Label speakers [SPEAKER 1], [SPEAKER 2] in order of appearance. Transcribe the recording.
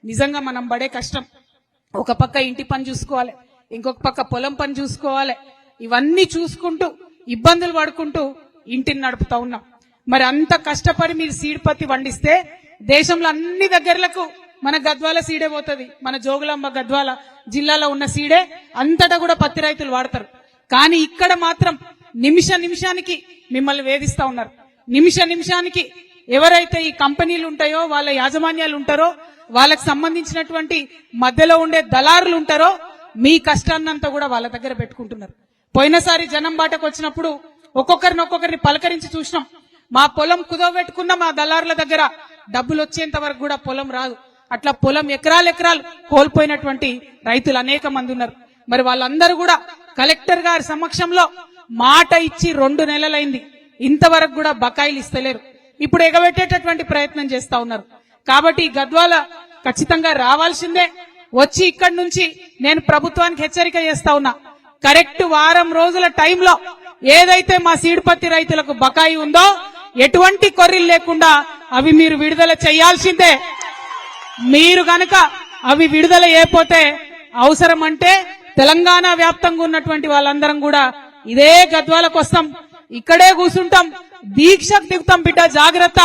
[SPEAKER 1] నిజంగా మనం పడే కష్టం, ఒక పక్క ఇంటి పని చూసుకోవాలి, ఇంకొక పక్క పొలం పని చూసుకోవాలి, ఇవన్నీ చూసుకుంటూ ఇబ్బందులు పడుకుంటూ ఇంటిని నడుపుతా ఉన్నాం. మరి అంత కష్టపడి మీరు సీడ్ పత్తి పండిస్తే దేశంలో అన్ని దగ్గరలకు మన గద్వాల సీడే పోతుంది. మన జోగులాంబ గద్వాల జిల్లాలో ఉన్న సీడే అంతటా కూడా పత్తి రైతులు వాడతారు. కానీ ఇక్కడ మాత్రం నిమిషానికి మిమ్మల్ని వేధిస్తా ఉన్నారు. నిమిషానికి ఎవరైతే ఈ కంపెనీలు ఉంటాయో, వాళ్ళ యాజమాన్యాలు ఉంటారో, వాళ్ళకి సంబంధించినటువంటి మధ్యలో ఉండే దళారులు ఉంటారో, మీ కష్టాన్నంతా కూడా వాళ్ళ దగ్గర పెట్టుకుంటున్నారు. పోయినసారి జనం బాటకు వచ్చినప్పుడు ఒక్కొక్కరిని పలకరించి చూసినాం. మా పొలం కుదవబెట్టుకున్న మా దళారుల దగ్గర డబ్బులు వచ్చేంత వరకు కూడా పొలం రాదు. అట్లా పొలం ఎకరాలు కోల్పోయినటువంటి రైతులు అనేక మంది ఉన్నారు. మరి వాళ్ళందరూ కూడా కలెక్టర్ గారి సమక్షంలో మాట ఇచ్చి 2 నెలలైంది, ఇంతవరకు కూడా బకాయిలు ఇస్తలేరు. ఇప్పుడు ఎగబెట్టేటటువంటి ప్రయత్నం చేస్తా ఉన్నారు. కాబట్టి గద్వాల ఖచ్చితంగా రావాల్సిందే. వచ్చి ఇక్కడి నుంచి నేను ప్రభుత్వానికి హెచ్చరిక చేస్తా ఉన్నా, కరెక్ట్ వారం రోజుల టైంలో ఏదైతే మా సీడ్ పత్తి రైతులకు బకాయి ఉందో ఎటువంటి కొర్రీలు లేకుండా అవి మీరు విడుదల చేయాల్సిందే. మీరు గనక అవి విడుదల చేయకపోతే అవసరం అంటే తెలంగాణ వ్యాప్తంగా ఉన్నటువంటి వాళ్ళందరం కూడా ఇదే గద్వాలకు వస్తాం, ఇక్కడే కూర్చుంటాం, దీక్షకు దిగుతాం. బిడ్డ జాగ్రత్త.